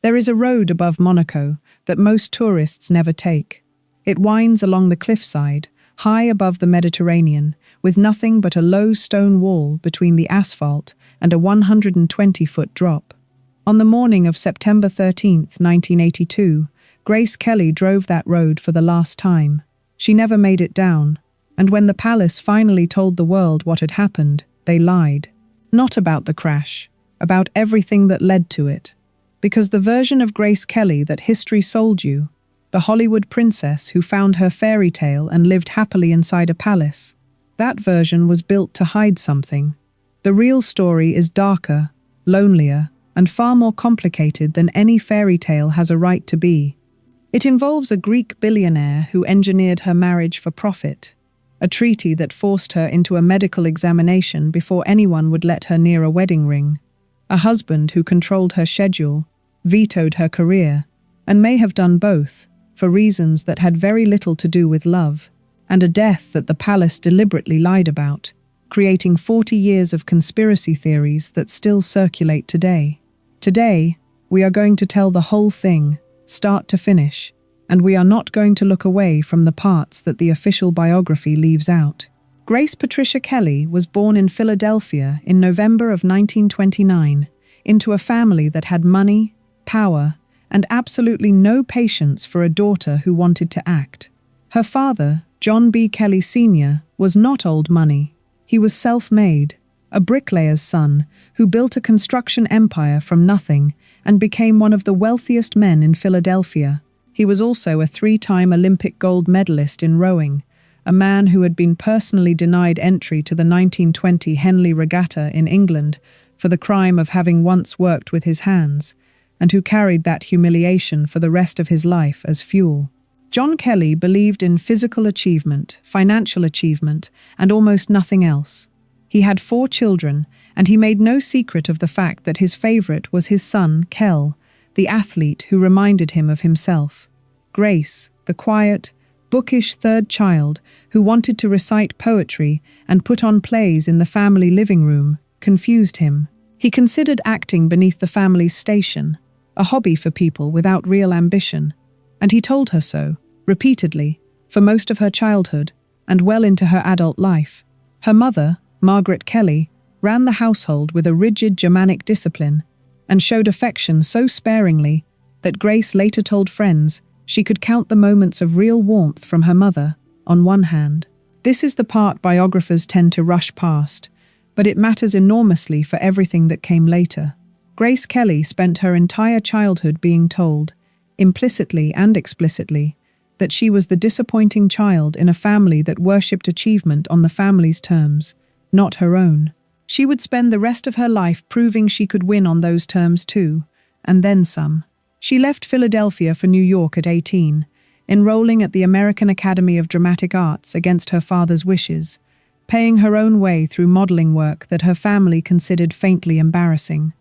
There is a road above Monaco that most tourists never take. It winds along the cliffside, high above the Mediterranean, with nothing but a low stone wall between the asphalt and a 120-foot drop. On the morning of September 13, 1982, Grace Kelly drove that road for the last time. She never made it down, and when the palace finally told the world what had happened, they lied. Not about the crash, about everything that led to it. Because the version of Grace Kelly that history sold you, the Hollywood princess who found her fairy tale and lived happily inside a palace, that version was built to hide something. The real story is darker, lonelier, and far more complicated than any fairy tale has a right to be. It involves a Greek billionaire who engineered her marriage for profit, a treaty that forced her into a medical examination before anyone would let her near a wedding ring, a husband who controlled her schedule, vetoed her career, and may have done both, for reasons that had very little to do with love, and a death that the palace deliberately lied about, creating 40 years of conspiracy theories that still circulate today. Today, we are going to tell the whole thing, start to finish, and we are not going to look away from the parts that the official biography leaves out. Grace Patricia Kelly was born in Philadelphia in November of 1929 into a family that had money, power, and absolutely no patience for a daughter who wanted to act. Her father, John B. Kelly Sr., was not old money. He was self-made, a bricklayer's son who built a construction empire from nothing and became one of the wealthiest men in Philadelphia. He was also a 3-time Olympic gold medalist in rowing, a man who had been personally denied entry to the 1920 Henley Regatta in England for the crime of having once worked with his hands, and who carried that humiliation for the rest of his life as fuel. John Kelly believed in physical achievement, financial achievement, and almost nothing else. He had 4 children, and he made no secret of the fact that his favorite was his son, Kel, the athlete who reminded him of himself. Grace, the quiet, bookish third child who wanted to recite poetry and put on plays in the family living room, confused him. He considered acting beneath the family's station, a hobby for people without real ambition, and he told her so, repeatedly, for most of her childhood and well into her adult life. Her mother, Margaret Kelly, ran the household with a rigid Germanic discipline and showed affection so sparingly that Grace later told friends she could count the moments of real warmth from her mother on one hand. This is the part biographers tend to rush past, but it matters enormously for everything that came later. Grace Kelly spent her entire childhood being told, implicitly and explicitly, that she was the disappointing child in a family that worshipped achievement on the family's terms, not her own. She would spend the rest of her life proving she could win on those terms too, and then some. She left Philadelphia for New York at 18, enrolling at the American Academy of Dramatic Arts against her father's wishes, paying her own way through modeling work that her family considered faintly embarrassing.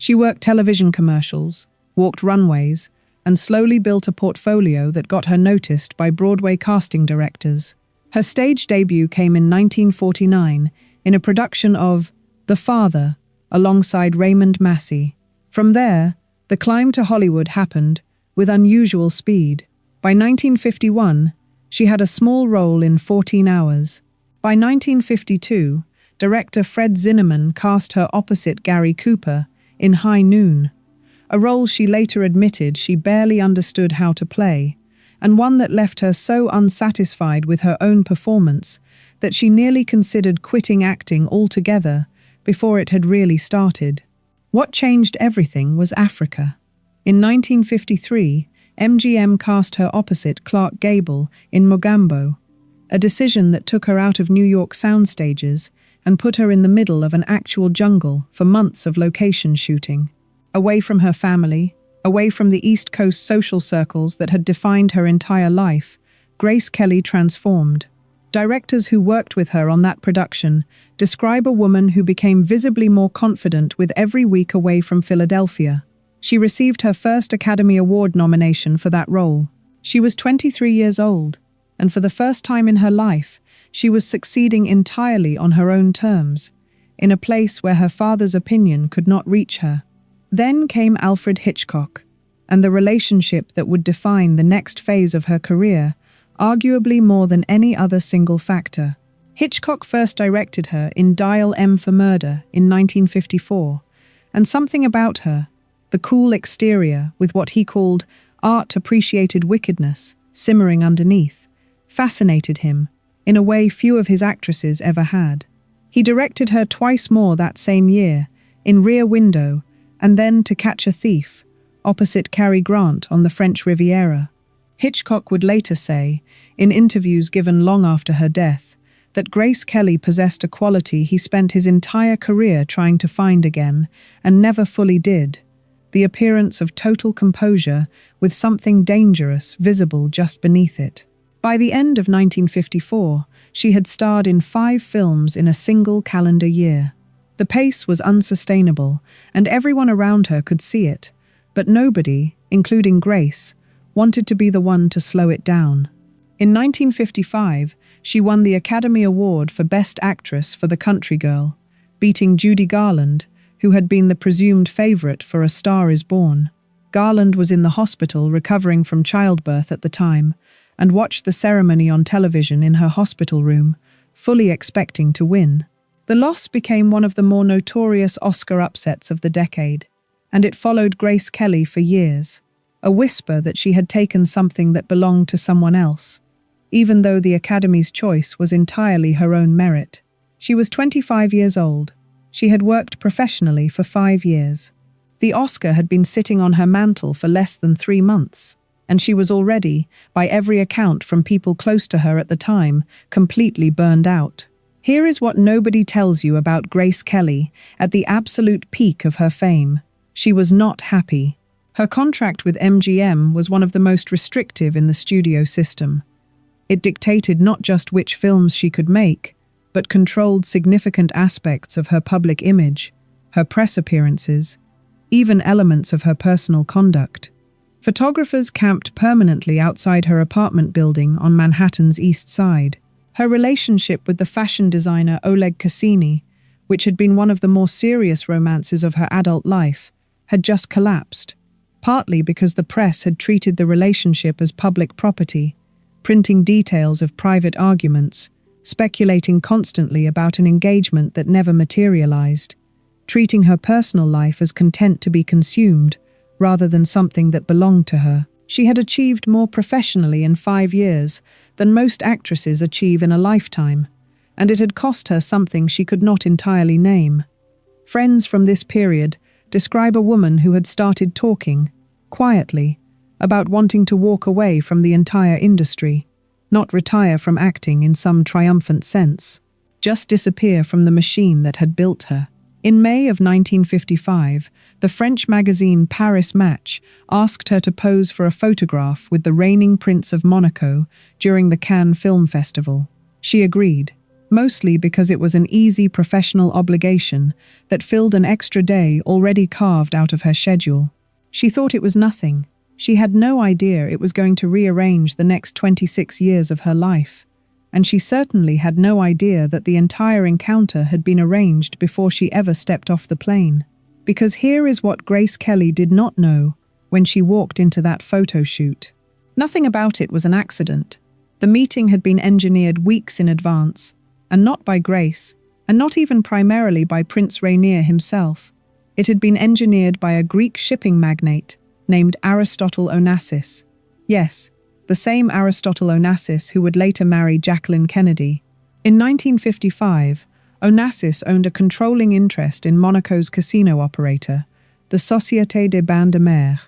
She worked television commercials, walked runways, and slowly built a portfolio that got her noticed by Broadway casting directors. Her stage debut came in 1949 in a production of The Father, alongside Raymond Massey. From there, the climb to Hollywood happened with unusual speed. By 1951, she had a small role in 14 Hours. By 1952, director Fred Zinnemann cast her opposite Gary Cooper in High Noon, a role she later admitted she barely understood how to play, and one that left her so unsatisfied with her own performance that she nearly considered quitting acting altogether before it had really started. What changed everything was Africa. In 1953, MGM cast her opposite Clark Gable in Mogambo, a decision that took her out of New York sound stages and put her in the middle of an actual jungle for months of location shooting. Away from her family, away from the East Coast social circles that had defined her entire life, Grace Kelly transformed. Directors who worked with her on that production describe a woman who became visibly more confident with every week away from Philadelphia. She received her first Academy Award nomination for that role. She was 23 years old, and for the first time in her life, she was succeeding entirely on her own terms, in a place where her father's opinion could not reach her. Then came Alfred Hitchcock, and the relationship that would define the next phase of her career, arguably more than any other single factor. Hitchcock first directed her in Dial M for Murder in 1954, and something about her, the cool exterior with what he called art-appreciated wickedness simmering underneath, fascinated him in a way few of his actresses ever had. He directed her twice more that same year, in Rear Window and then To Catch a Thief, opposite Cary Grant on the French Riviera. Hitchcock would later say, in interviews given long after her death, that Grace Kelly possessed a quality he spent his entire career trying to find again and never fully did: the appearance of total composure with something dangerous visible just beneath it. By the end of 1954, she had starred in 5 films in a single calendar year. The pace was unsustainable, and everyone around her could see it, but nobody, including Grace, wanted to be the one to slow it down. In 1955, she won the Academy Award for Best Actress for The Country Girl, beating Judy Garland, who had been the presumed favorite for A Star is Born. Garland was in the hospital recovering from childbirth at the time, and watched the ceremony on television in her hospital room, fully expecting to win. The loss became one of the more notorious Oscar upsets of the decade, and it followed Grace Kelly for years, a whisper that she had taken something that belonged to someone else, even though the Academy's choice was entirely her own merit. She was 25 years old. She had worked professionally for 5 years. The Oscar had been sitting on her mantle for less than 3 months, and she was already, by every account from people close to her at the time, completely burned out. Here is what nobody tells you about Grace Kelly at the absolute peak of her fame. She was not happy. Her contract with MGM was one of the most restrictive in the studio system. It dictated not just which films she could make, but controlled significant aspects of her public image, her press appearances, even elements of her personal conduct. Photographers camped permanently outside her apartment building on Manhattan's East Side. Her relationship with the fashion designer Oleg Cassini, which had been one of the more serious romances of her adult life, had just collapsed, partly because the press had treated the relationship as public property, printing details of private arguments, speculating constantly about an engagement that never materialized, treating her personal life as content to be consumed, rather than something that belonged to her. She had achieved more professionally in 5 years than most actresses achieve in a lifetime, and it had cost her something she could not entirely name. Friends from this period describe a woman who had started talking, quietly, about wanting to walk away from the entire industry, not retire from acting in some triumphant sense, just disappear from the machine that had built her. In May of 1955, the French magazine Paris Match asked her to pose for a photograph with the reigning Prince of Monaco during the Cannes Film Festival. She agreed, mostly because it was an easy professional obligation that filled an extra day already carved out of her schedule. She thought it was nothing. She had no idea it was going to rearrange the next 26 years of her life. And she certainly had no idea that the entire encounter had been arranged before she ever stepped off the plane. Because here is what Grace Kelly did not know when she walked into that photo shoot. Nothing about it was an accident. The meeting had been engineered weeks in advance, and not by Grace, and not even primarily by Prince Rainier himself. It had been engineered by a Greek shipping magnate named Aristotle Onassis. Yes, the same Aristotle Onassis who would later marry Jacqueline Kennedy. In 1955, Onassis owned a controlling interest in Monaco's casino operator, the Société des Bains de Mer,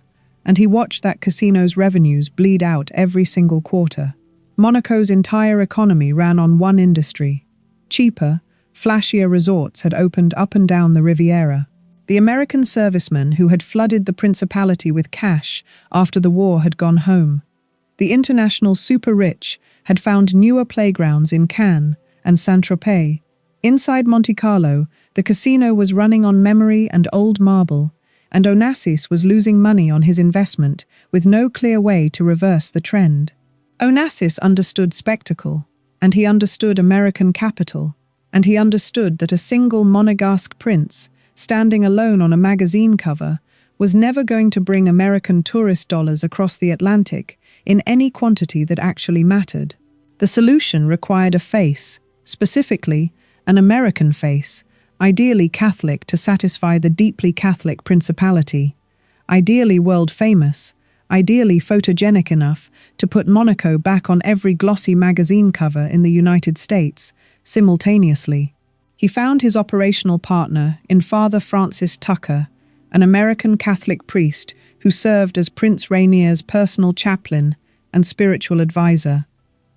and he watched that casino's revenues bleed out every single quarter. Monaco's entire economy ran on one industry. Cheaper, flashier resorts had opened up and down the Riviera. The American servicemen who had flooded the principality with cash after the war had gone home. The international super-rich had found newer playgrounds in Cannes and Saint-Tropez. Inside Monte Carlo, the casino was running on memory and old marble, and Onassis was losing money on his investment with no clear way to reverse the trend. Onassis understood spectacle, and he understood American capital, and he understood that a single monegasque prince, standing alone on a magazine cover, was never going to bring American tourist dollars across the Atlantic in any quantity that actually mattered. The solution required a face, specifically an American face, ideally Catholic to satisfy the deeply Catholic principality, ideally world-famous, ideally photogenic enough to put Monaco back on every glossy magazine cover in the United States, simultaneously. He found his operational partner in Father Francis Tucker, an American Catholic priest who served as Prince Rainier's personal chaplain and spiritual advisor.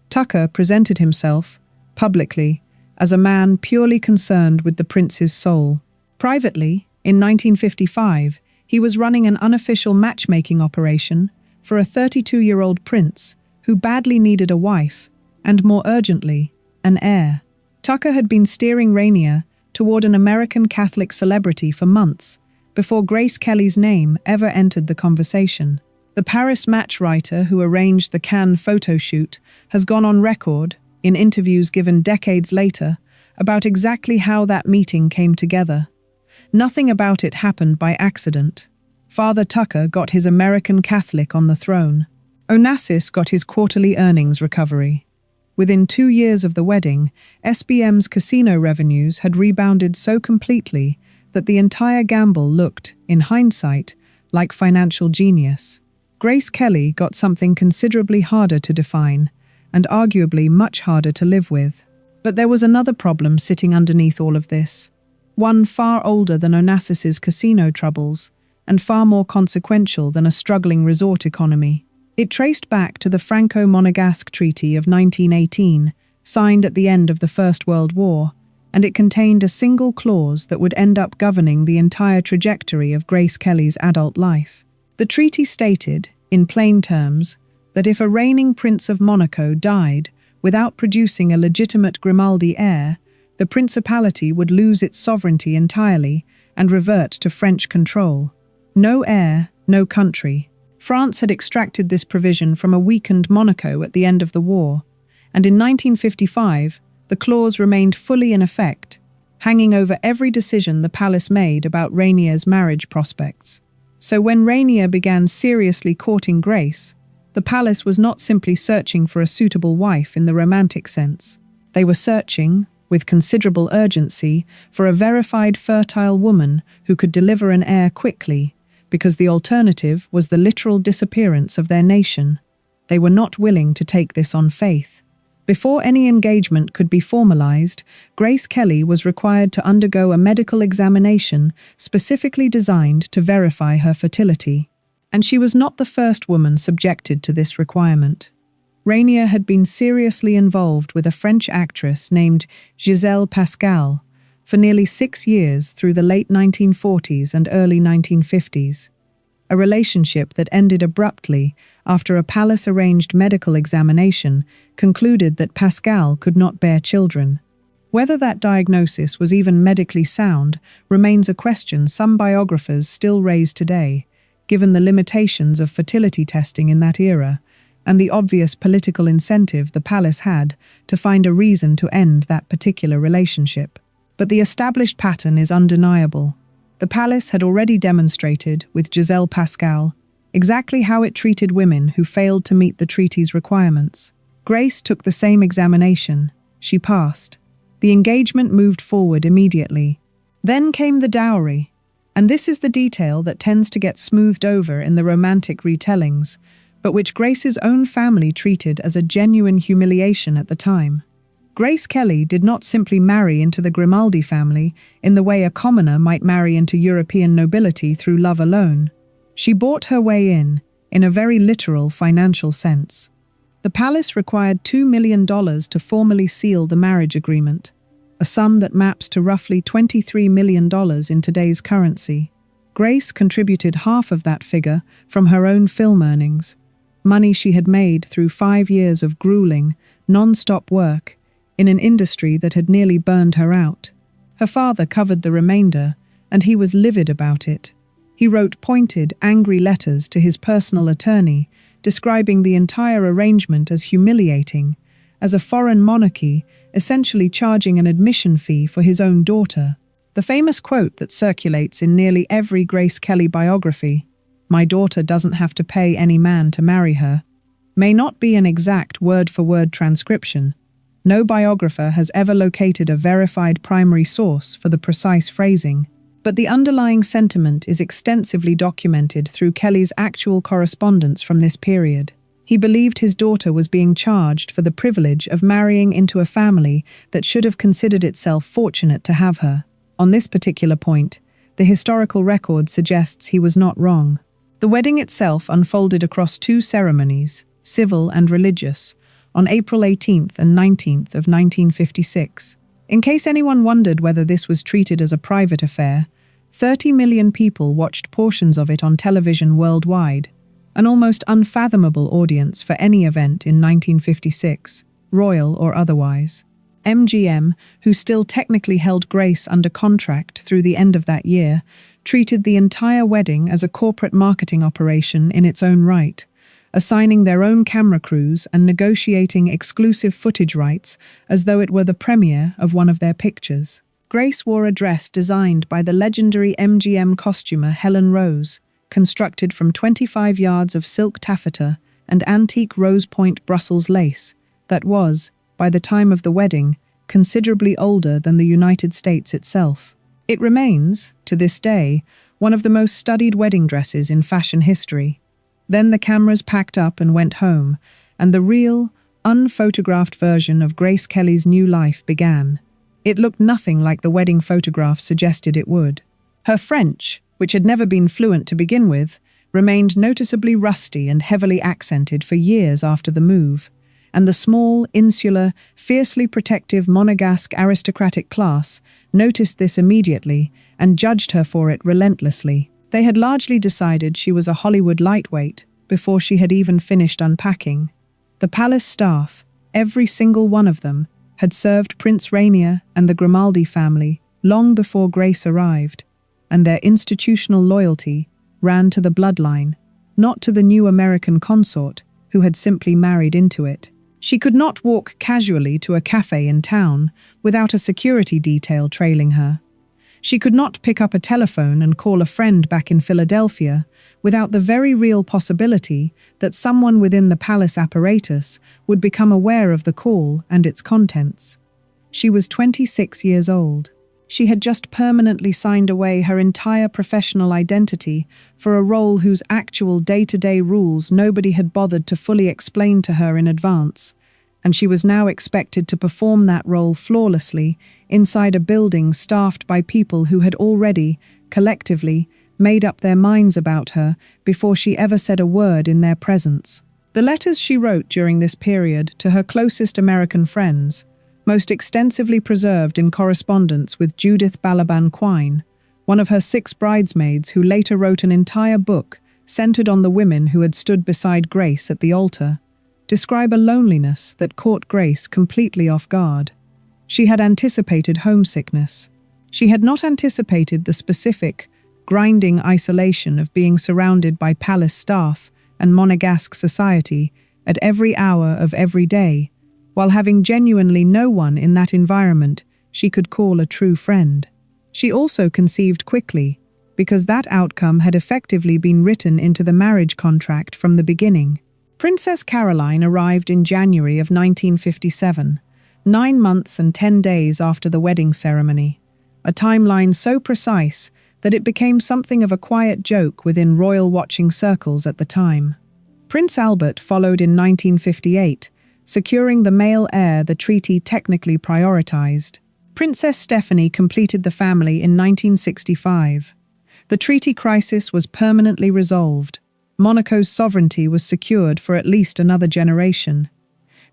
Tucker presented himself, publicly, as a man purely concerned with the prince's soul. Privately, in 1955, he was running an unofficial matchmaking operation for a 32-year-old prince who badly needed a wife, and more urgently, an heir. Tucker had been steering Rainier toward an American Catholic celebrity for months before Grace Kelly's name ever entered the conversation. The Paris match writer who arranged the Cannes photo shoot has gone on record, in interviews given decades later, about exactly how that meeting came together. Nothing about it happened by accident. Father Tucker got his American Catholic on the throne. Onassis got his quarterly earnings recovery. Within 2 years of the wedding, SBM's casino revenues had rebounded so completely that the entire gamble looked, in hindsight, like financial genius. Grace Kelly got something considerably harder to define, and arguably much harder to live with. But there was another problem sitting underneath all of this. One far older than Onassis's casino troubles, and far more consequential than a struggling resort economy. It traced back to the Franco-Monegasque Treaty of 1918, signed at the end of the First World War, and it contained a single clause that would end up governing the entire trajectory of Grace Kelly's adult life. The treaty stated, in plain terms, that if a reigning Prince of Monaco died without producing a legitimate Grimaldi heir, the principality would lose its sovereignty entirely and revert to French control. No heir, no country. France had extracted this provision from a weakened Monaco at the end of the war, and in 1955, the clause remained fully in effect, hanging over every decision the palace made about Rainier's marriage prospects. So when Rainier began seriously courting Grace, the palace was not simply searching for a suitable wife in the romantic sense. They were searching, with considerable urgency, for a verified fertile woman who could deliver an heir quickly, because the alternative was the literal disappearance of their nation. They were not willing to take this on faith. Before any engagement could be formalized, Grace Kelly was required to undergo a medical examination specifically designed to verify her fertility. And she was not the first woman subjected to this requirement. Rainier had been seriously involved with a French actress named Gisèle Pascal for nearly 6 years through the late 1940s and early 1950s. A relationship that ended abruptly after a palace-arranged medical examination concluded that Pascal could not bear children. Whether that diagnosis was even medically sound remains a question some biographers still raise today, given the limitations of fertility testing in that era, and the obvious political incentive the palace had to find a reason to end that particular relationship. But the established pattern is undeniable. The palace had already demonstrated, with Gisèle Pascal, exactly how it treated women who failed to meet the treaty's requirements. Grace took the same examination. She passed. The engagement moved forward immediately. Then came the dowry, and this is the detail that tends to get smoothed over in the romantic retellings, but which Grace's own family treated as a genuine humiliation at the time. Grace Kelly did not simply marry into the Grimaldi family in the way a commoner might marry into European nobility through love alone. She bought her way in a very literal financial sense. The palace required $2 million to formally seal the marriage agreement, a sum that maps to roughly $23 million in today's currency. Grace contributed half of that figure from her own film earnings, money she had made through 5 years of grueling, non-stop work in an industry that had nearly burned her out. Her father covered the remainder, and he was livid about it. He wrote pointed, angry letters to his personal attorney, describing the entire arrangement as humiliating, as a foreign monarchy essentially charging an admission fee for his own daughter. The famous quote that circulates in nearly every Grace Kelly biography, "My daughter doesn't have to pay any man to marry her," may not be an exact word-for-word transcription. No biographer has ever located a verified primary source for the precise phrasing, but the underlying sentiment is extensively documented through Kelly's actual correspondence from this period. He believed his daughter was being charged for the privilege of marrying into a family that should have considered itself fortunate to have her. On this particular point, the historical record suggests he was not wrong. The wedding itself unfolded across two ceremonies, civil and religious, on April 18th and 19th of 1956. In case anyone wondered whether this was treated as a private affair, 30 million people watched portions of it on television worldwide, an almost unfathomable audience for any event in 1956, royal or otherwise. MGM, who still technically held Grace under contract through the end of that year, treated the entire wedding as a corporate marketing operation in its own right, assigning their own camera crews and negotiating exclusive footage rights as though it were the premiere of one of their pictures. Grace wore a dress designed by the legendary MGM costumer Helen Rose, constructed from 25 yards of silk taffeta and antique rose point Brussels lace that was, by the time of the wedding, considerably older than the United States itself. It remains, to this day, one of the most studied wedding dresses in fashion history. Then the cameras packed up and went home, and the real, unphotographed version of Grace Kelly's new life began. It looked nothing like the wedding photographs suggested it would. Her French, which had never been fluent to begin with, remained noticeably rusty and heavily accented for years after the move, and the small, insular, fiercely protective Monegasque aristocratic class noticed this immediately and judged her for it relentlessly. They had largely decided she was a Hollywood lightweight before she had even finished unpacking. The palace staff, every single one of them, had served Prince Rainier and the Grimaldi family long before Grace arrived, and their institutional loyalty ran to the bloodline, not to the new American consort who had simply married into it. She could not walk casually to a cafe in town without a security detail trailing her. She could not pick up a telephone and call a friend back in Philadelphia without the very real possibility that someone within the palace apparatus would become aware of the call and its contents. She was 26 years old. She had just permanently signed away her entire professional identity for a role whose actual day-to-day rules nobody had bothered to fully explain to her in advance, and she was now expected to perform that role flawlessly inside a building staffed by people who had already, collectively, made up their minds about her before she ever said a word in their presence. The letters she wrote during this period to her closest American friends, most extensively preserved in correspondence with Judith Balaban Quine, one of her 6 bridesmaids who later wrote an entire book centered on the women who had stood beside Grace at the altar, describe a loneliness that caught Grace completely off guard. She had anticipated homesickness. She had not anticipated the specific, grinding isolation of being surrounded by palace staff and Monegasque society at every hour of every day, while having genuinely no one in that environment she could call a true friend. She also conceived quickly, because that outcome had effectively been written into the marriage contract from the beginning. Princess Caroline arrived in January of 1957, 9 months and 10 days after the wedding ceremony, a timeline so precise that it became something of a quiet joke within royal watching circles at the time. Prince Albert followed in 1958, securing the male heir the treaty technically prioritized. Princess Stephanie completed the family in 1965. The treaty crisis was permanently resolved. Monaco's sovereignty was secured for at least another generation.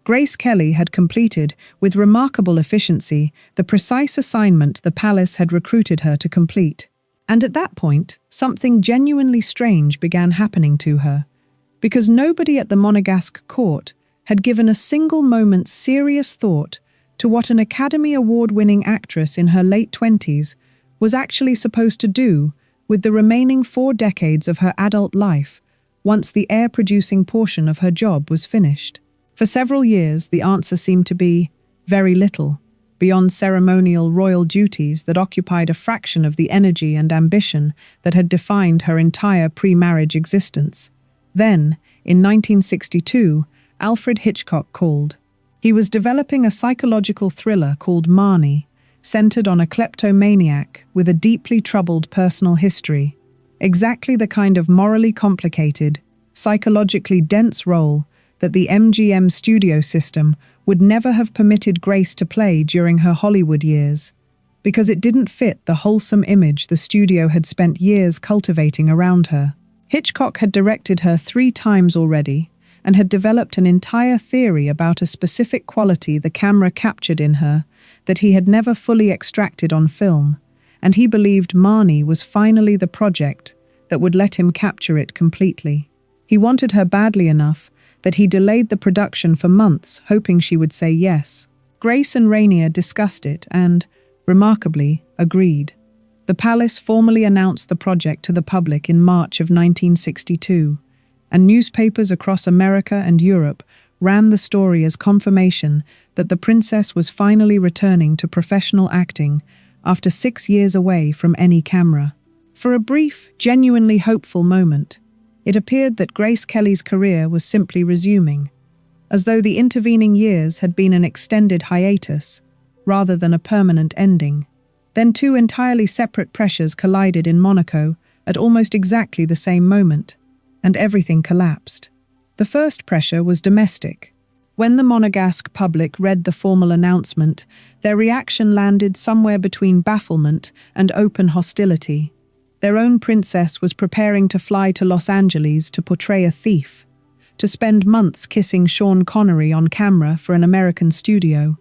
Grace Kelly had completed, with remarkable efficiency, the precise assignment the palace had recruited her to complete. And at that point, something genuinely strange began happening to her, because nobody at the Monegasque court had given a single moment's serious thought to what an Academy Award-winning actress in her late 20s was actually supposed to do with the remaining 4 decades of her adult life once the heir-producing portion of her job was finished. For several years, the answer seemed to be very little. beyond ceremonial royal duties that occupied a fraction of the energy and ambition that had defined her entire pre-marriage existence. Then, in 1962, Alfred Hitchcock called. He was developing a psychological thriller called Marnie, centered on a kleptomaniac with a deeply troubled personal history. Exactly the kind of morally complicated, psychologically dense role that the MGM studio system would never have permitted Grace to play during her Hollywood years, because it didn't fit the wholesome image the studio had spent years cultivating around her. Hitchcock had directed her 3 times already and had developed an entire theory about a specific quality the camera captured in her that he had never fully extracted on film, and he believed Marnie was finally the project that would let him capture it completely. He wanted her badly enough that he delayed the production for months, hoping she would say yes. Grace and Rainier discussed it and, remarkably, agreed. The palace formally announced the project to the public in March of 1962, and newspapers across America and Europe ran the story as confirmation that the princess was finally returning to professional acting after 6 years away from any camera. For a brief, genuinely hopeful moment, it appeared that Grace Kelly's career was simply resuming, as though the intervening years had been an extended hiatus, rather than a permanent ending. Then 2 entirely separate pressures collided in Monaco at almost exactly the same moment, and everything collapsed. The first pressure was domestic. When the Monegasque public read the formal announcement, their reaction landed somewhere between bafflement and open hostility. Their own princess was preparing to fly to Los Angeles to portray a thief, to spend months kissing Sean Connery on camera for an American studio,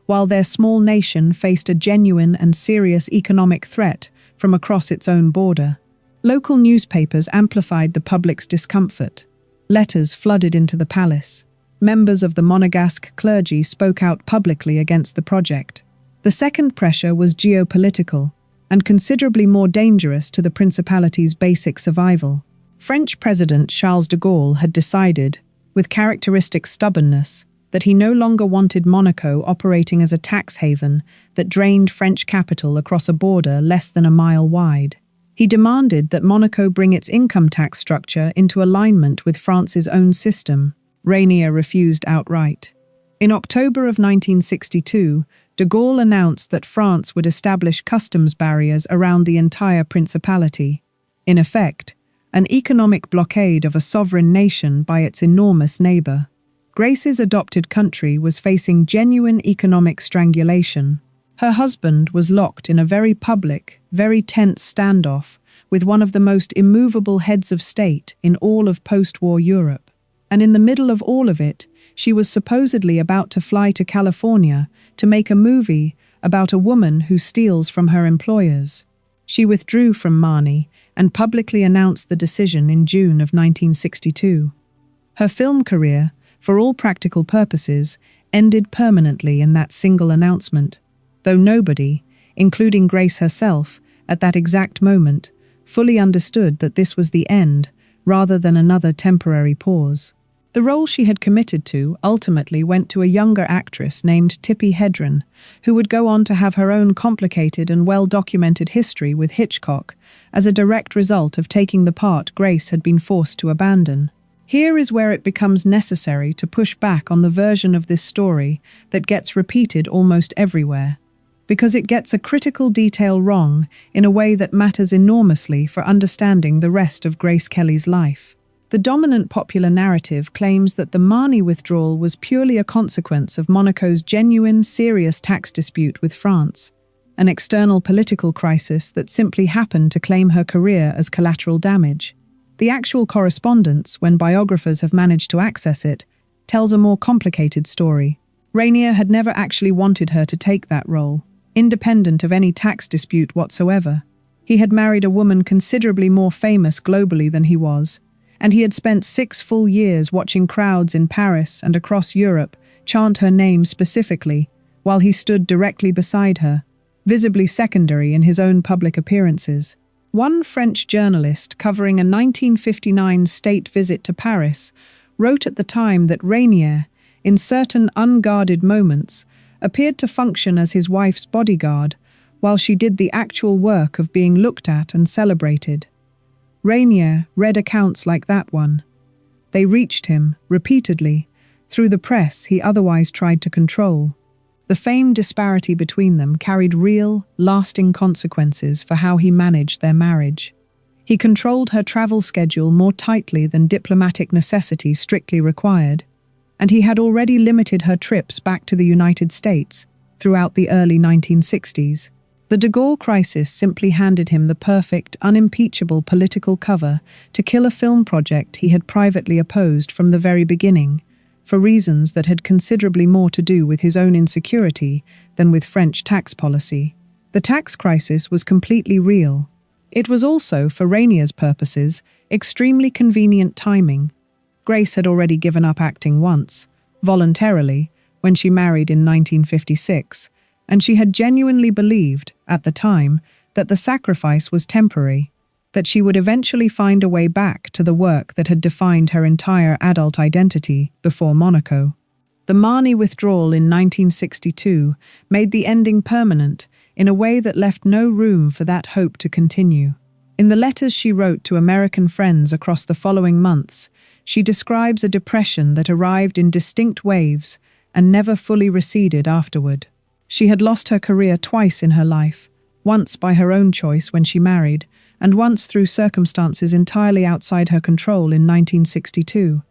while their small nation faced a genuine and serious economic threat from across its own border. Local newspapers amplified the public's discomfort. Letters flooded into the palace. Members of the Monegasque clergy spoke out publicly against the project. The second pressure was geopolitical, and considerably more dangerous to the principality's basic survival. French President Charles de Gaulle had decided, with characteristic stubbornness, that he no longer wanted Monaco operating as a tax haven that drained French capital across a border less than a mile wide. He demanded that Monaco bring its income tax structure into alignment with France's own system. Rainier refused outright. In October of 1962, de Gaulle announced that France would establish customs barriers around the entire principality. In effect, an economic blockade of a sovereign nation by its enormous neighbor. Grace's adopted country was facing genuine economic strangulation. Her husband was locked in a very public, very tense standoff with one of the most immovable heads of state in all of post-war Europe. And in the middle of all of it, she was supposedly about to fly to California to make a movie about a woman who steals from her employers. She withdrew from Marnie and publicly announced the decision in June of 1962. Her film career, for all practical purposes, ended permanently in that single announcement, though nobody, including Grace herself, at that exact moment, fully understood that this was the end rather than another temporary pause. The role she had committed to ultimately went to a younger actress named Tippi Hedren, who would go on to have her own complicated and well-documented history with Hitchcock as a direct result of taking the part Grace had been forced to abandon. Here is where it becomes necessary to push back on the version of this story that gets repeated almost everywhere, because it gets a critical detail wrong in a way that matters enormously for understanding the rest of Grace Kelly's life. The dominant popular narrative claims that the Marnie withdrawal was purely a consequence of Monaco's genuine, serious tax dispute with France, an external political crisis that simply happened to claim her career as collateral damage. The actual correspondence, when biographers have managed to access it, tells a more complicated story. Rainier had never actually wanted her to take that role, independent of any tax dispute whatsoever. He had married a woman considerably more famous globally than he was, and he had spent 6 full years watching crowds in Paris and across Europe chant her name specifically while he stood directly beside her, visibly secondary in his own public appearances. One French journalist covering a 1959 state visit to Paris wrote at the time that Rainier, in certain unguarded moments, appeared to function as his wife's bodyguard, while she did the actual work of being looked at and celebrated. Rainier read accounts like that one. They reached him, repeatedly, through the press he otherwise tried to control. The famed disparity between them carried real, lasting consequences for how he managed their marriage. He controlled her travel schedule more tightly than diplomatic necessity strictly required, and he had already limited her trips back to the United States throughout the early 1960s. The de Gaulle crisis simply handed him the perfect, unimpeachable political cover to kill a film project he had privately opposed from the very beginning, for reasons that had considerably more to do with his own insecurity than with French tax policy. The tax crisis was completely real. It was also, for Rainier's purposes, extremely convenient timing. Grace had already given up acting once, voluntarily, when she married in 1956, and she had genuinely believed, at the time, that the sacrifice was temporary, that she would eventually find a way back to the work that had defined her entire adult identity before Monaco. The Marnie withdrawal in 1962 made the ending permanent in a way that left no room for that hope to continue. In the letters she wrote to American friends across the following months, she describes a depression that arrived in distinct waves and never fully receded afterward. She had lost her career twice in her life, once by her own choice when she married, and once through circumstances entirely outside her control in 1962.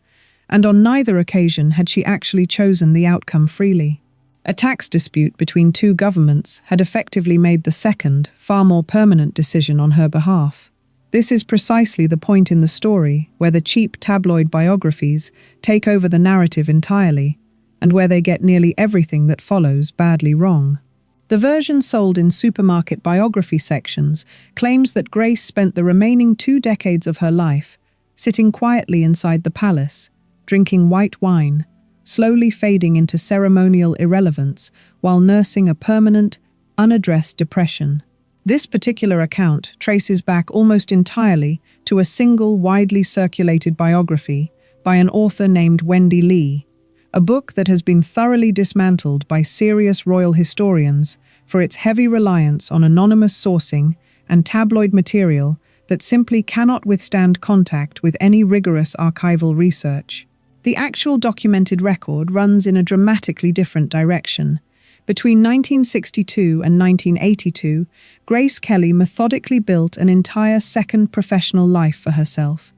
And on neither occasion had she actually chosen the outcome freely. A tax dispute between two governments had effectively made the second, far more permanent decision on her behalf. This is precisely the point in the story where the cheap tabloid biographies take over the narrative entirely, and where they get nearly everything that follows badly wrong. The version sold in supermarket biography sections claims that Grace spent the remaining 2 decades of her life sitting quietly inside the palace, drinking white wine, slowly fading into ceremonial irrelevance while nursing a permanent, unaddressed depression. This particular account traces back almost entirely to a single widely circulated biography by an author named Wendy Lee, a book that has been thoroughly dismantled by serious royal historians for its heavy reliance on anonymous sourcing and tabloid material that simply cannot withstand contact with any rigorous archival research. The actual documented record runs in a dramatically different direction. Between 1962 and 1982, Grace Kelly methodically built an entire second professional life for herself.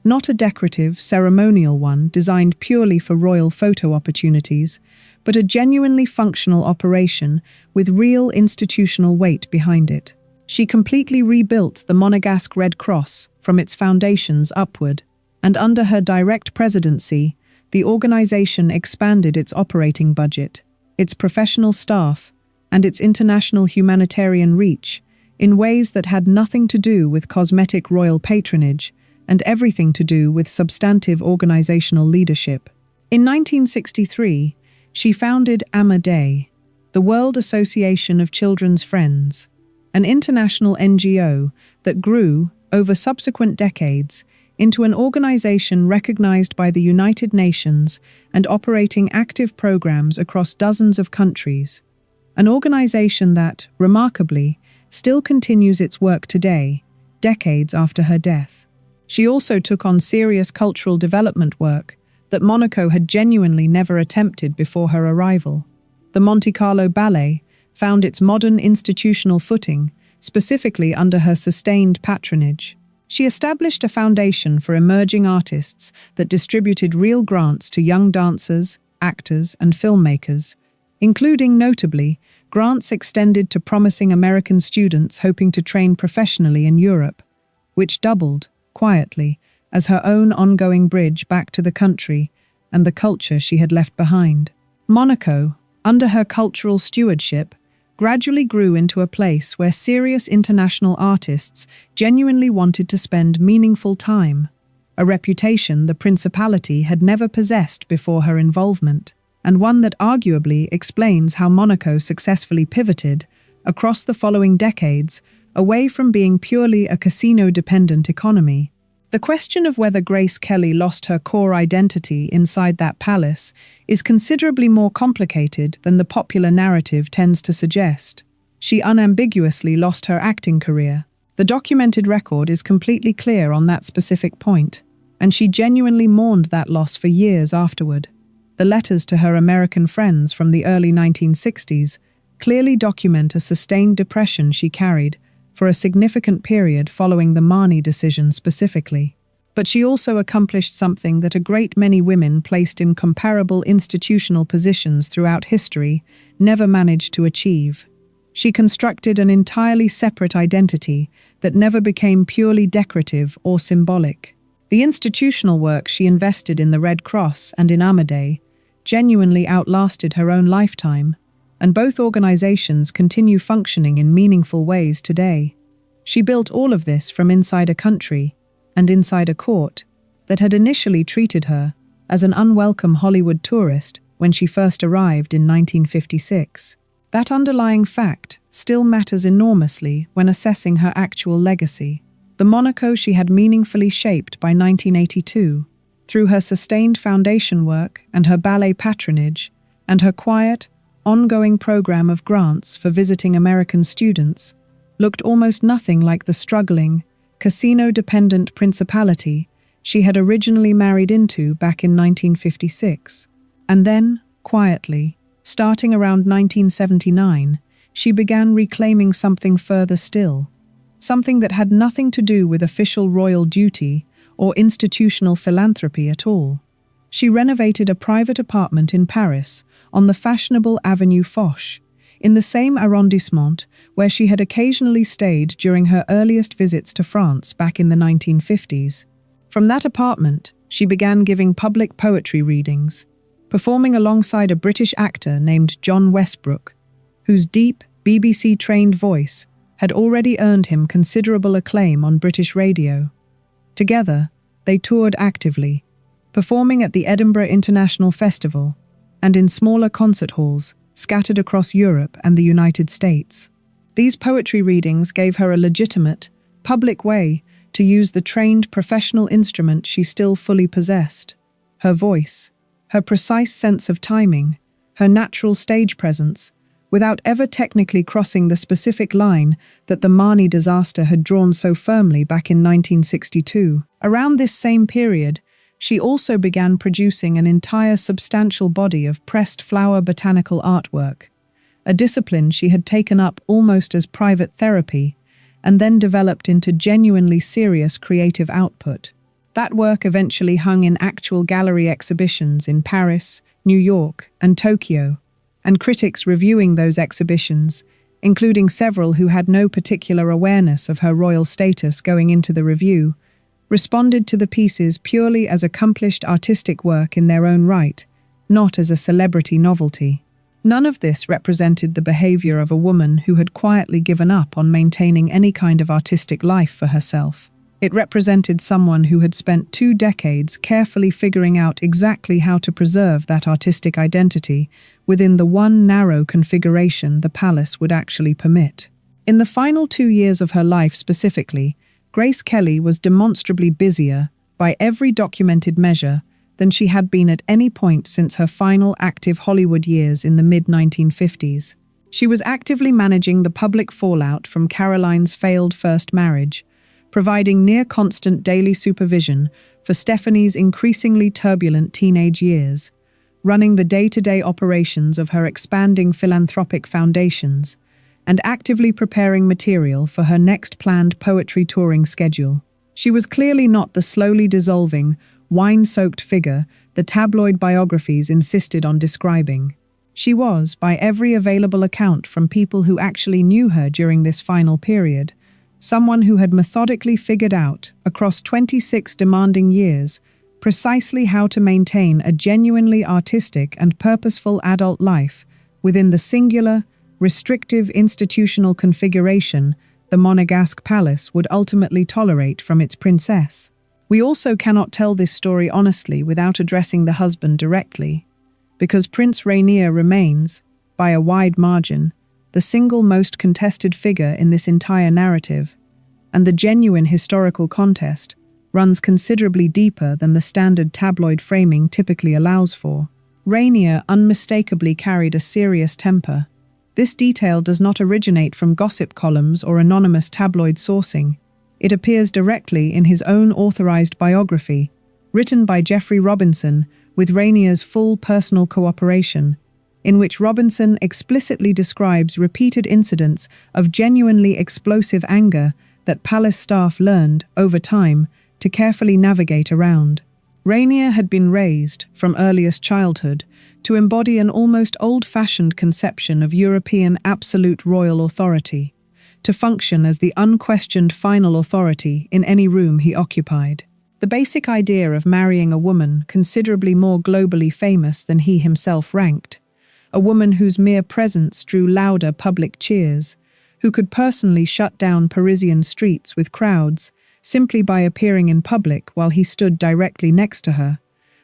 Not a decorative, ceremonial one designed purely for royal photo opportunities, but a genuinely functional operation with real institutional weight behind it. She completely rebuilt the Monegasque Red Cross from its foundations upward, and under her direct presidency, the organization expanded its operating budget, its professional staff, and its international humanitarian reach in ways that had nothing to do with cosmetic royal patronage and everything to do with substantive organizational leadership. In 1963, she founded Amadei, the World Association of Children's Friends, an international NGO that grew, over subsequent decades, into an organization recognized by the United Nations and operating active programs across dozens of countries. An organization that, remarkably, still continues its work today, decades after her death. She also took on serious cultural development work that Monaco had genuinely never attempted before her arrival. The Monte Carlo Ballet found its modern institutional footing, specifically under her sustained patronage. She established a foundation for emerging artists that distributed real grants to young dancers, actors, and filmmakers, including, notably, grants extended to promising American students hoping to train professionally in Europe, which doubled, quietly, as her own ongoing bridge back to the country and the culture she had left behind. Monaco, under her cultural stewardship, gradually grew into a place where serious international artists genuinely wanted to spend meaningful time, a reputation the principality had never possessed before her involvement, and one that arguably explains how Monaco successfully pivoted, across the following decades, away from being purely a casino-dependent economy. The question of whether Grace Kelly lost her core identity inside that palace is considerably more complicated than the popular narrative tends to suggest. She unambiguously lost her acting career. The documented record is completely clear on that specific point, and she genuinely mourned that loss for years afterward. The letters to her American friends from the early 1960s clearly document a sustained depression she carried for a significant period following the Marnie decision specifically. But she also accomplished something that a great many women placed in comparable institutional positions throughout history never managed to achieve. She constructed an entirely separate identity that never became purely decorative or symbolic. The institutional work she invested in the Red Cross and in Amadei genuinely outlasted her own lifetime, and both organizations continue functioning in meaningful ways today. She built all of this from inside a country and inside a court that had initially treated her as an unwelcome Hollywood tourist when she first arrived in 1956. That underlying fact still matters enormously when assessing her actual legacy. The Monaco she had meaningfully shaped by 1982, through her sustained foundation work and her ballet patronage, and her quiet, ongoing program of grants for visiting American students, looked almost nothing like the struggling, casino-dependent principality she had originally married into back in 1956. And then, quietly, starting around 1979, she began reclaiming something further still, something that had nothing to do with official royal duty or institutional philanthropy at all. She renovated a private apartment in Paris on the fashionable Avenue Foch, in the same arrondissement where she had occasionally stayed during her earliest visits to France back in the 1950s. From that apartment, she began giving public poetry readings, performing alongside a British actor named John Westbrook, whose deep, BBC-trained voice had already earned him considerable acclaim on British radio. Together, they toured actively, performing at the Edinburgh International Festival and in smaller concert halls scattered across Europe and the United States. These poetry readings gave her a legitimate, public way to use the trained professional instrument she still fully possessed: her voice, her precise sense of timing, her natural stage presence, without ever technically crossing the specific line that the Marnie disaster had drawn so firmly back in 1962. Around this same period, she also began producing an entire substantial body of pressed flower botanical artwork, a discipline she had taken up almost as private therapy and then developed into genuinely serious creative output. That work eventually hung in actual gallery exhibitions in Paris, New York, and Tokyo, and critics reviewing those exhibitions, including several who had no particular awareness of her royal status going into the review, responded to the pieces purely as accomplished artistic work in their own right, not as a celebrity novelty. None of this represented the behavior of a woman who had quietly given up on maintaining any kind of artistic life for herself. It represented someone who had spent 2 decades carefully figuring out exactly how to preserve that artistic identity within the one narrow configuration the palace would actually permit. In the final 2 years of her life specifically, Grace Kelly was demonstrably busier, by every documented measure, than she had been at any point since her final active Hollywood years in the mid-1950s. She was actively managing the public fallout from Caroline's failed first marriage, providing near-constant daily supervision for Stephanie's increasingly turbulent teenage years, running the day-to-day operations of her expanding philanthropic foundations, and actively preparing material for her next planned poetry touring schedule. She was clearly not the slowly dissolving, wine-soaked figure the tabloid biographies insisted on describing. She was, by every available account from people who actually knew her during this final period, someone who had methodically figured out, across 26 demanding years, precisely how to maintain a genuinely artistic and purposeful adult life within the singular, restrictive institutional configuration the Monegasque palace would ultimately tolerate from its princess. We also cannot tell this story honestly without addressing the husband directly, because Prince Rainier remains, by a wide margin, the single most contested figure in this entire narrative, and the genuine historical contest runs considerably deeper than the standard tabloid framing typically allows for. Rainier unmistakably carried a serious temper. This detail does not originate from gossip columns or anonymous tabloid sourcing. It appears directly in his own authorized biography, written by Geoffrey Robinson with Rainier's full personal cooperation, in which Robinson explicitly describes repeated incidents of genuinely explosive anger that palace staff learned, over time, to carefully navigate around. Rainier had been raised, from earliest childhood, to embody an almost old-fashioned conception of European absolute royal authority, to function as the unquestioned final authority in any room he occupied. The basic idea of marrying a woman considerably more globally famous than he himself ranked, a woman whose mere presence drew louder public cheers, who could personally shut down Parisian streets with crowds simply by appearing in public while he stood directly next to her,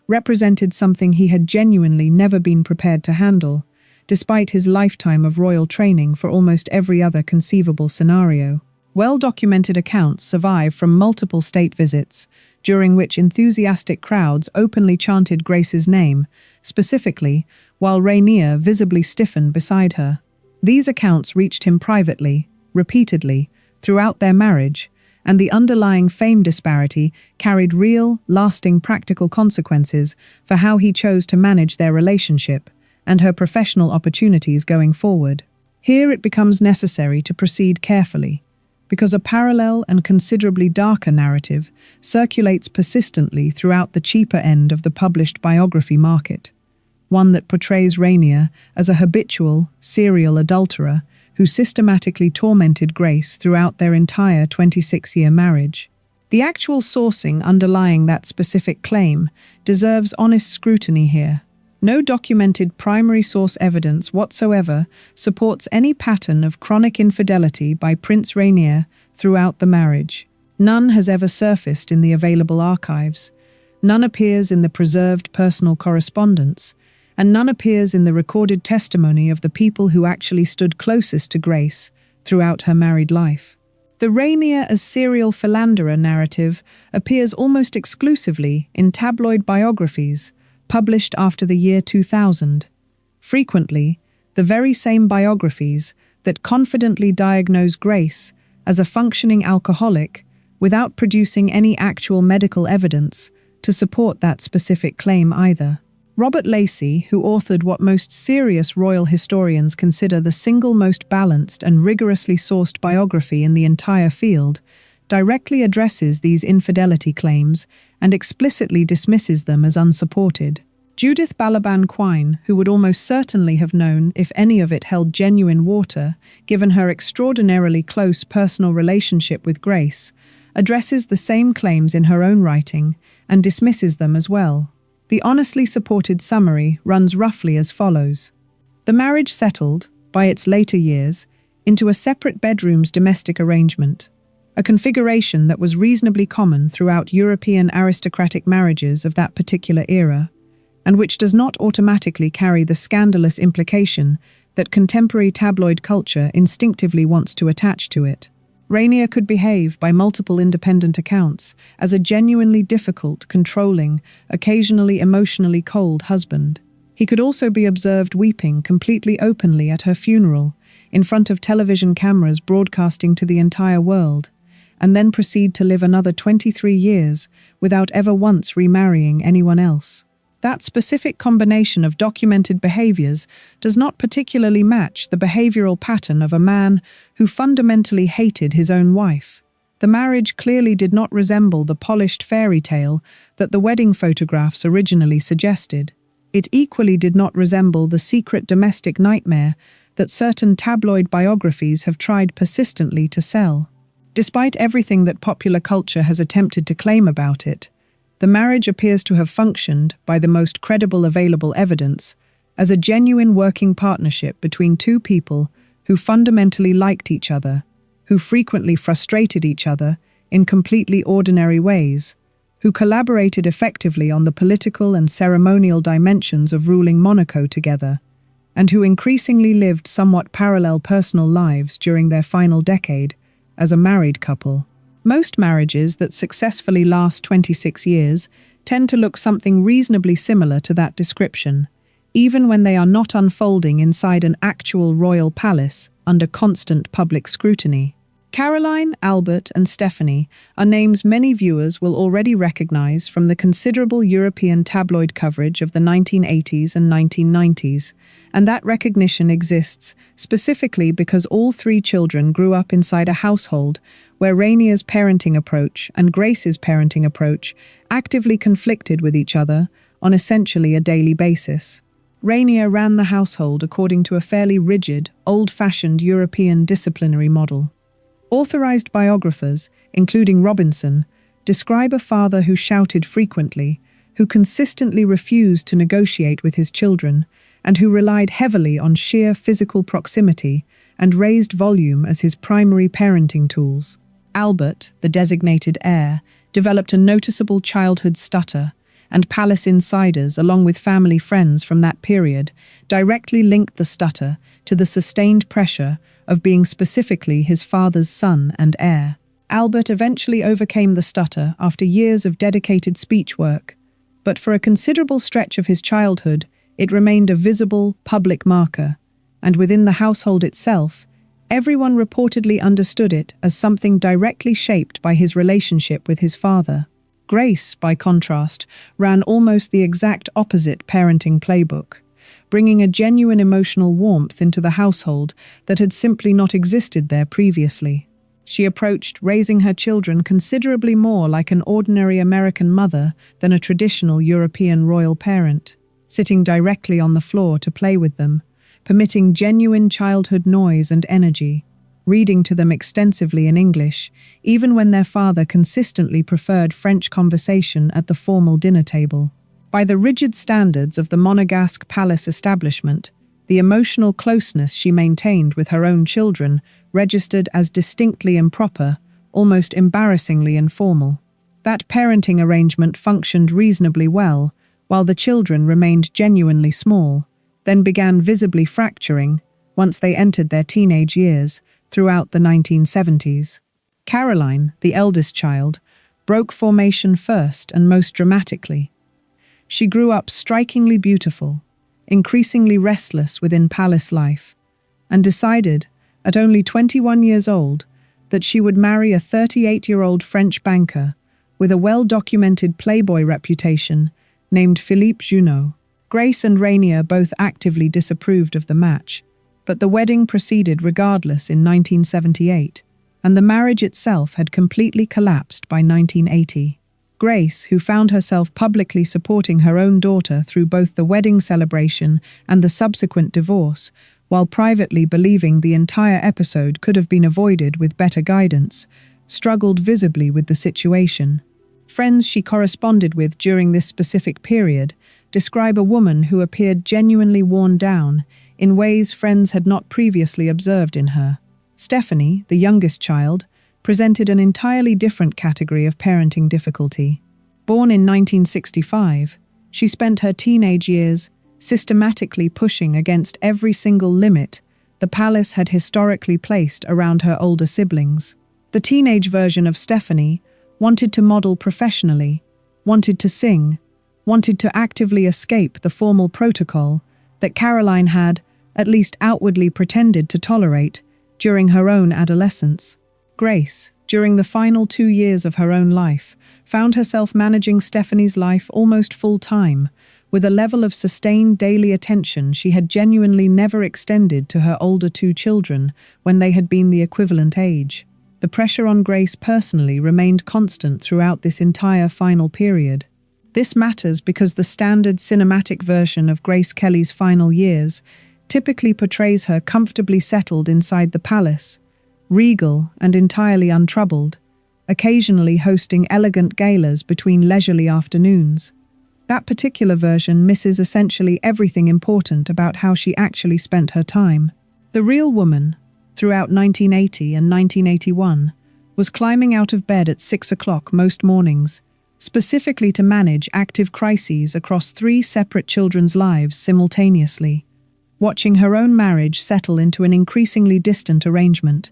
represented something he had genuinely never been prepared to handle, despite his lifetime of royal training for almost every other conceivable scenario. Well-documented accounts survive from multiple state visits, during which enthusiastic crowds openly chanted Grace's name, specifically, while Rainier visibly stiffened beside her. These accounts reached him privately, repeatedly, throughout their marriage, and the underlying fame disparity carried real, lasting practical consequences for how he chose to manage their relationship and her professional opportunities going forward. Here it becomes necessary to proceed carefully, because a parallel and considerably darker narrative circulates persistently throughout the cheaper end of the published biography market, one that portrays Rainier as a habitual, serial adulterer who systematically tormented Grace throughout their entire 26-year marriage. The actual sourcing underlying that specific claim deserves honest scrutiny here. No documented primary source evidence whatsoever supports any pattern of chronic infidelity by Prince Rainier throughout the marriage. None has ever surfaced in the available archives. None appears in the preserved personal correspondence, and none appears in the recorded testimony of the people who actually stood closest to Grace throughout her married life. The Rainier as serial philanderer narrative appears almost exclusively in tabloid biographies published after the year 2000. Frequently, the very same biographies that confidently diagnose Grace as a functioning alcoholic without producing any actual medical evidence to support that specific claim either. Robert Lacey, who authored what most serious royal historians consider the single most balanced and rigorously sourced biography in the entire field, directly addresses these infidelity claims and explicitly dismisses them as unsupported. Judith Balaban Quine, who would almost certainly have known if any of it held genuine water, given her extraordinarily close personal relationship with Grace, addresses the same claims in her own writing and dismisses them as well. The honestly supported summary runs roughly as follows. The marriage settled, by its later years, into a separate bedrooms domestic arrangement, a configuration that was reasonably common throughout European aristocratic marriages of that particular era, and which does not automatically carry the scandalous implication that contemporary tabloid culture instinctively wants to attach to it. Rainier could behave, by multiple independent accounts, as a genuinely difficult, controlling, occasionally emotionally cold husband. He could also be observed weeping completely openly at her funeral, in front of television cameras broadcasting to the entire world, and then proceed to live another 23 years without ever once remarrying anyone else. That specific combination of documented behaviors does not particularly match the behavioral pattern of a man who fundamentally hated his own wife. The marriage clearly did not resemble the polished fairy tale that the wedding photographs originally suggested. It equally did not resemble the secret domestic nightmare that certain tabloid biographies have tried persistently to sell. Despite everything that popular culture has attempted to claim about it, the marriage appears to have functioned, by the most credible available evidence, as a genuine working partnership between two people who fundamentally liked each other, who frequently frustrated each other in completely ordinary ways, who collaborated effectively on the political and ceremonial dimensions of ruling Monaco together, and who increasingly lived somewhat parallel personal lives during their final decade as a married couple. Most marriages that successfully last 26 years tend to look something reasonably similar to that description, even when they are not unfolding inside an actual royal palace under constant public scrutiny. Caroline, Albert, and Stephanie are names many viewers will already recognize from the considerable European tabloid coverage of the 1980s and 1990s, and that recognition exists specifically because all three children grew up inside a household where Rainier's parenting approach and Grace's parenting approach actively conflicted with each other on essentially a daily basis. Rainier ran the household according to a fairly rigid, old-fashioned European disciplinary model. Authorized biographers, including Robinson, describe a father who shouted frequently, who consistently refused to negotiate with his children, and who relied heavily on sheer physical proximity and raised volume as his primary parenting tools. Albert, the designated heir, developed a noticeable childhood stutter, and palace insiders, along with family friends from that period, directly linked the stutter to the sustained pressure of being specifically his father's son and heir. Albert eventually overcame the stutter after years of dedicated speech work, but for a considerable stretch of his childhood, it remained a visible, public marker, and within the household itself, everyone reportedly understood it as something directly shaped by his relationship with his father. Grace, by contrast, ran almost the exact opposite parenting playbook, bringing a genuine emotional warmth into the household that had simply not existed there previously. She approached raising her children considerably more like an ordinary American mother than a traditional European royal parent, sitting directly on the floor to play with them, permitting genuine childhood noise and energy, reading to them extensively in English, even when their father consistently preferred French conversation at the formal dinner table. By the rigid standards of the Monegasque palace establishment, the emotional closeness she maintained with her own children registered as distinctly improper, almost embarrassingly informal. That parenting arrangement functioned reasonably well, while the children remained genuinely small, then began visibly fracturing, once they entered their teenage years, throughout the 1970s. Caroline, the eldest child, broke formation first and most dramatically. She grew up strikingly beautiful, increasingly restless within palace life, and decided, at only 21 years old, that she would marry a 38-year-old French banker with a well-documented playboy reputation named Philippe Junot. Grace and Rainier both actively disapproved of the match, but the wedding proceeded regardless in 1978, and the marriage itself had completely collapsed by 1980. Grace, who found herself publicly supporting her own daughter through both the wedding celebration and the subsequent divorce, while privately believing the entire episode could have been avoided with better guidance, struggled visibly with the situation. Friends she corresponded with during this specific period describe a woman who appeared genuinely worn down in ways friends had not previously observed in her. Stephanie, the youngest child, presented an entirely different category of parenting difficulty. Born in 1965, she spent her teenage years systematically pushing against every single limit the palace had historically placed around her older siblings. The teenage version of Stephanie wanted to model professionally, wanted to sing, wanted to actively escape the formal protocol that Caroline had, at least outwardly, pretended to tolerate during her own adolescence. Grace, during the final 2 years of her own life, found herself managing Stephanie's life almost full-time, with a level of sustained daily attention she had genuinely never extended to her older 2 children when they had been the equivalent age. The pressure on Grace personally remained constant throughout this entire final period. This matters because the standard cinematic version of Grace Kelly's final years typically portrays her comfortably settled inside the palace, regal and entirely untroubled, occasionally hosting elegant galas between leisurely afternoons. That particular version misses essentially everything important about how she actually spent her time. The real woman, throughout 1980 and 1981, was climbing out of bed at 6 o'clock most mornings, specifically to manage active crises across 3 separate children's lives simultaneously, watching her own marriage settle into an increasingly distant arrangement,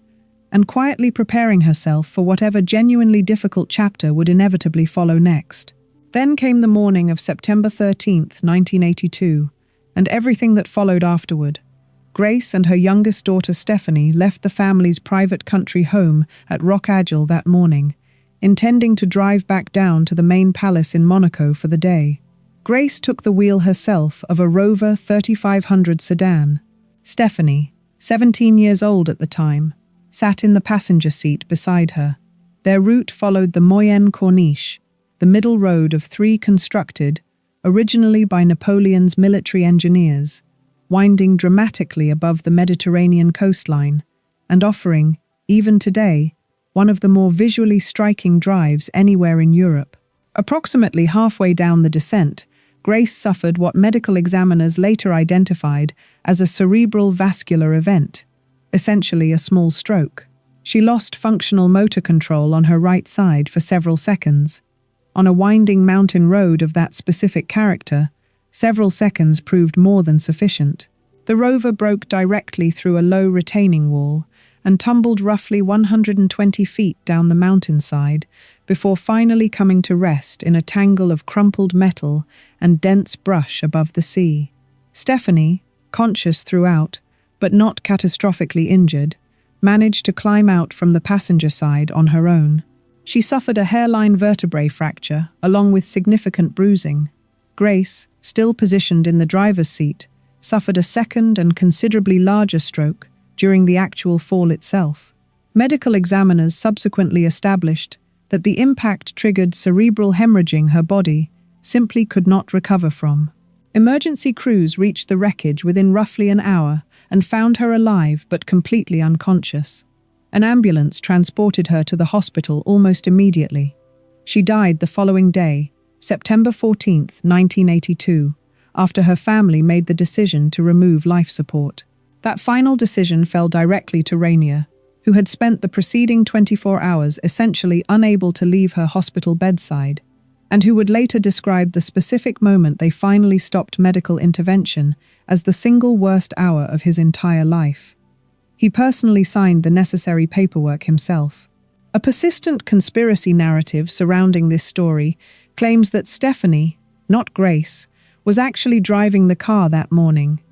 and quietly preparing herself for whatever genuinely difficult chapter would inevitably follow next. Then came the morning of September 13th, 1982, and everything that followed afterward. Grace and her youngest daughter Stephanie left the family's private country home at Rockagel that morning, intending to drive back down to the main palace in Monaco for the day. Grace took the wheel herself of a Rover 3500 sedan. Stephanie, 17 years old at the time, sat in the passenger seat beside her. Their route followed the Moyenne Corniche, the middle road of three constructed, originally by Napoleon's military engineers, winding dramatically above the Mediterranean coastline and offering, even today, one of the more visually striking drives anywhere in Europe. Approximately halfway down the descent, Grace suffered what medical examiners later identified as a cerebral vascular event, essentially a small stroke. She lost functional motor control on her right side for several seconds. On a winding mountain road of that specific character, several seconds proved more than sufficient. The Rover broke directly through a low retaining wall and tumbled roughly 120 feet down the mountainside before finally coming to rest in a tangle of crumpled metal and dense brush above the sea. Stephanie, conscious throughout, but not catastrophically injured, managed to climb out from the passenger side on her own. She suffered a hairline vertebrae fracture, along with significant bruising. Grace, still positioned in the driver's seat, suffered a second and considerably larger stroke during the actual fall itself. Medical examiners subsequently established that the impact triggered cerebral hemorrhaging her body simply could not recover from. Emergency crews reached the wreckage within roughly an hour and found her alive but completely unconscious. An ambulance transported her to the hospital almost immediately. She died the following day, September 14, 1982, after her family made the decision to remove life support. That final decision fell directly to Rainier, who had spent the preceding 24 hours essentially unable to leave her hospital bedside, and who would later describe the specific moment they finally stopped medical intervention as the single worst hour of his entire life. He personally signed the necessary paperwork himself. A persistent conspiracy narrative surrounding this story claims that Stephanie, not Grace, was actually driving the car that morning.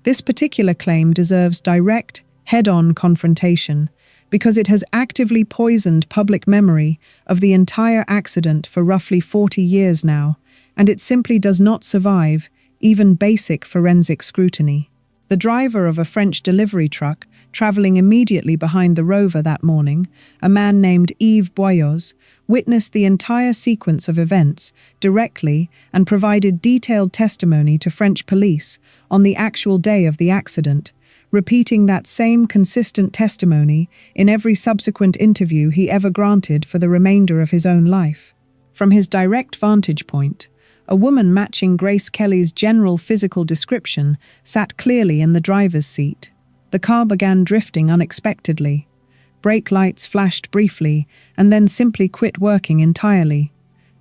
This particular claim deserves direct, head-on confrontation because it has actively poisoned public memory of the entire accident for roughly 40 years now, and it simply does not survive even basic forensic scrutiny. The driver of a French delivery truck, traveling immediately behind the Rover that morning, a man named Yves Boyos, witnessed the entire sequence of events directly and provided detailed testimony to French police on the actual day of the accident, repeating that same consistent testimony in every subsequent interview he ever granted for the remainder of his own life. From his direct vantage point, a woman matching Grace Kelly's general physical description sat clearly in the driver's seat. The car began drifting unexpectedly. Brake lights flashed briefly and then simply quit working entirely.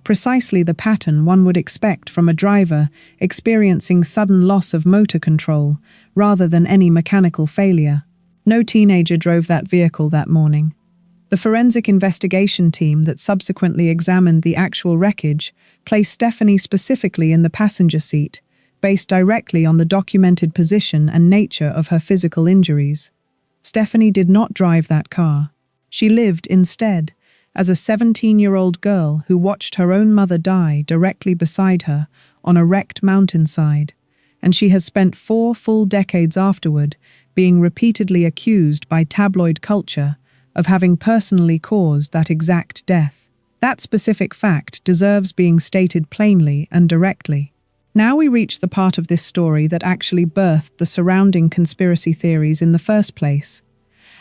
Precisely the pattern one would expect from a driver experiencing sudden loss of motor control rather than any mechanical failure. No teenager drove that vehicle that morning. The forensic investigation team that subsequently examined the actual wreckage placed Stephanie specifically in the passenger seat, based directly on the documented position and nature of her physical injuries. Stephanie did not drive that car. She lived instead as a 17-year-old girl who watched her own mother die directly beside her on a wrecked mountainside, and she has spent 4 full decades afterward being repeatedly accused by tabloid culture of having personally caused that exact death. That specific fact deserves being stated plainly and directly. Now we reach the part of this story that actually birthed the surrounding conspiracy theories in the first place,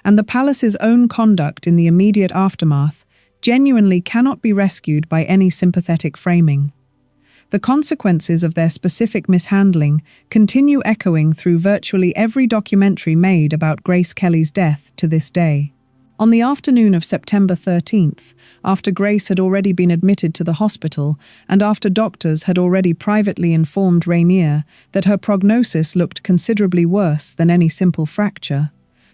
and the palace's own conduct in the immediate aftermath genuinely cannot be rescued by any sympathetic framing. The consequences of their specific mishandling continue echoing through virtually every documentary made about Grace Kelly's death to this day. On the afternoon of September 13th, after Grace had already been admitted to the hospital and after doctors had already privately informed Rainier that her prognosis looked considerably worse than any simple fracture,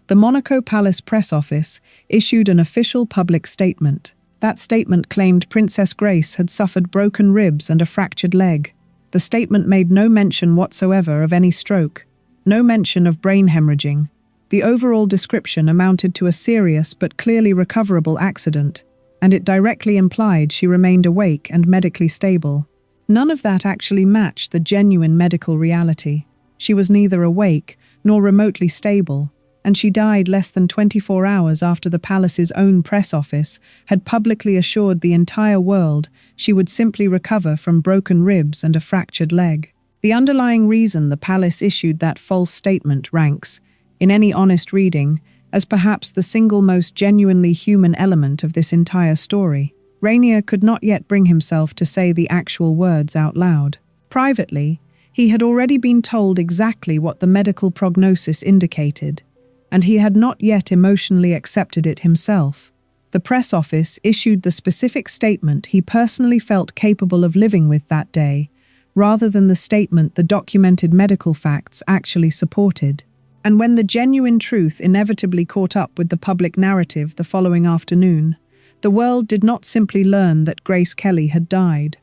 the Monaco Palace press office issued an official public statement. That statement claimed Princess Grace had suffered broken ribs and a fractured leg. The statement made no mention whatsoever of any stroke, no mention of brain hemorrhaging. The overall description amounted to a serious but clearly recoverable accident, and it directly implied she remained awake and medically stable. None of that actually matched the genuine medical reality. She was neither awake nor remotely stable, and she died less than 24 hours after the palace's own press office had publicly assured the entire world she would simply recover from broken ribs and a fractured leg. The underlying reason the palace issued that false statement ranks, in any honest reading, as perhaps the single most genuinely human element of this entire story. Rainier could not yet bring himself to say the actual words out loud. Privately, he had already been told exactly what the medical prognosis indicated, and he had not yet emotionally accepted it himself. The press office issued the specific statement he personally felt capable of living with that day, rather than the statement the documented medical facts actually supported. And when the genuine truth inevitably caught up with the public narrative the following afternoon, the world did not simply learn that Grace Kelly had died.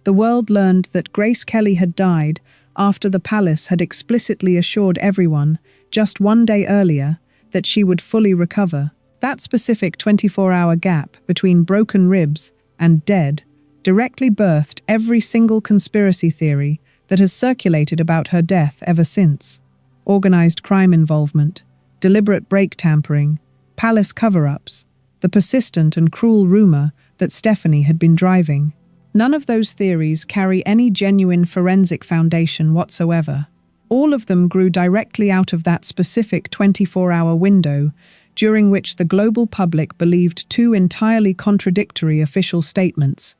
The world learned that Grace Kelly had died after the palace had explicitly assured everyone, just one day earlier, that she would fully recover. That specific 24-hour gap between broken ribs and dead directly birthed every single conspiracy theory that has circulated about her death ever since. Organized crime involvement, deliberate brake tampering, palace cover-ups, the persistent and cruel rumor that Stephanie had been driving. None of those theories carry any genuine forensic foundation whatsoever. All of them grew directly out of that specific 24-hour window during which the global public believed two entirely contradictory official statements,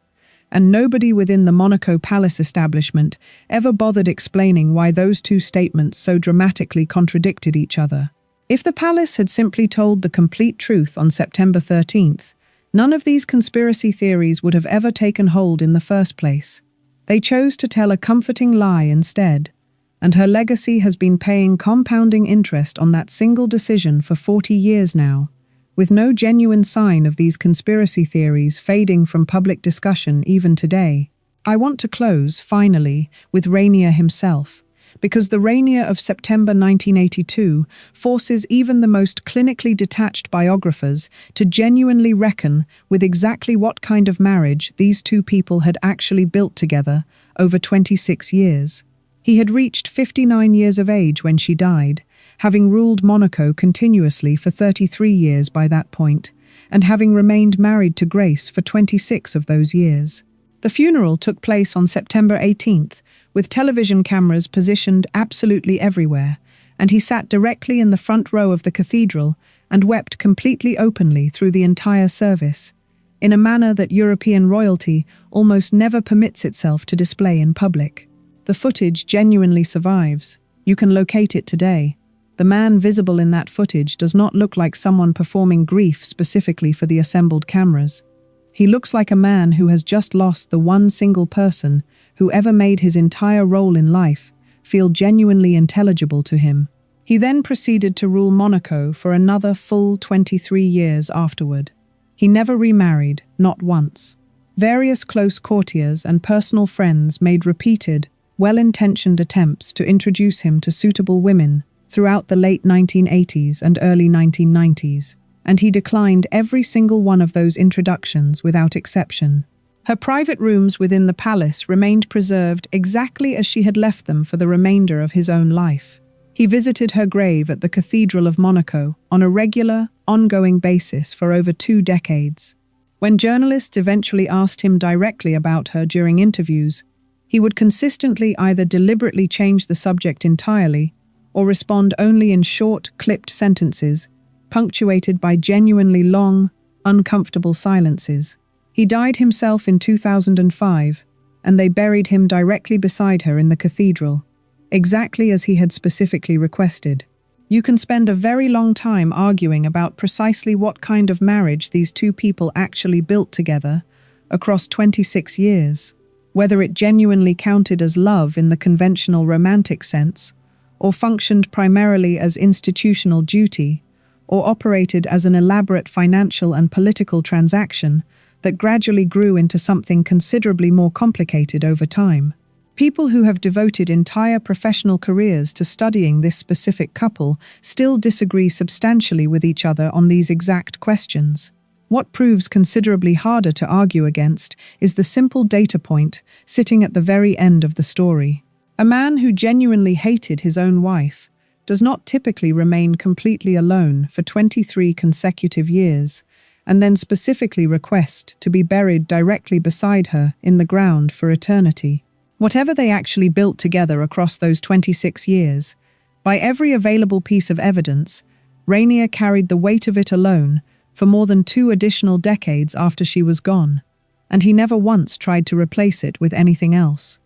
and nobody within the Monaco Palace establishment ever bothered explaining why those two statements so dramatically contradicted each other. If the palace had simply told the complete truth on September 13th, none of these conspiracy theories would have ever taken hold in the first place. They chose to tell a comforting lie instead, and her legacy has been paying compounding interest on that single decision for 40 years now, with no genuine sign of these conspiracy theories fading from public discussion even today. I want to close, finally, with Rainier himself, because the Rainier of September 1982 forces even the most clinically detached biographers to genuinely reckon with exactly what kind of marriage these two people had actually built together over 26 years. He had reached 59 years of age when she died, having ruled Monaco continuously for 33 years by that point, and having remained married to Grace for 26 of those years. The funeral took place on September 18th, with television cameras positioned absolutely everywhere, and he sat directly in the front row of the cathedral and wept completely openly through the entire service, in a manner that European royalty almost never permits itself to display in public. The footage genuinely survives. You can locate it today. The man visible in that footage does not look like someone performing grief specifically for the assembled cameras. He looks like a man who has just lost the one single person who ever made his entire role in life feel genuinely intelligible to him. He then proceeded to rule Monaco for another full 23 years afterward. He never remarried, not once. Various close courtiers and personal friends made repeated, well-intentioned attempts to introduce him to suitable women throughout the late 1980s and early 1990s, and he declined every single one of those introductions without exception. Her private rooms within the palace remained preserved exactly as she had left them for the remainder of his own life. He visited her grave at the Cathedral of Monaco on a regular, ongoing basis for over 2 decades. When journalists eventually asked him directly about her during interviews, he would consistently either deliberately change the subject entirely or respond only in short, clipped sentences, punctuated by genuinely long, uncomfortable silences. He died himself in 2005, and they buried him directly beside her in the cathedral, exactly as he had specifically requested. You can spend a very long time arguing about precisely what kind of marriage these two people actually built together across 26 years, whether it genuinely counted as love in the conventional romantic sense, or functioned primarily as institutional duty, or operated as an elaborate financial and political transaction that gradually grew into something considerably more complicated over time. People who have devoted entire professional careers to studying this specific couple still disagree substantially with each other on these exact questions. What proves considerably harder to argue against is the simple data point sitting at the very end of the story. A man who genuinely hated his own wife does not typically remain completely alone for 23 consecutive years, and then specifically request to be buried directly beside her in the ground for eternity. Whatever they actually built together across those 26 years, by every available piece of evidence, Rainier carried the weight of it alone for more than 2 additional decades after she was gone, and he never once tried to replace it with anything else.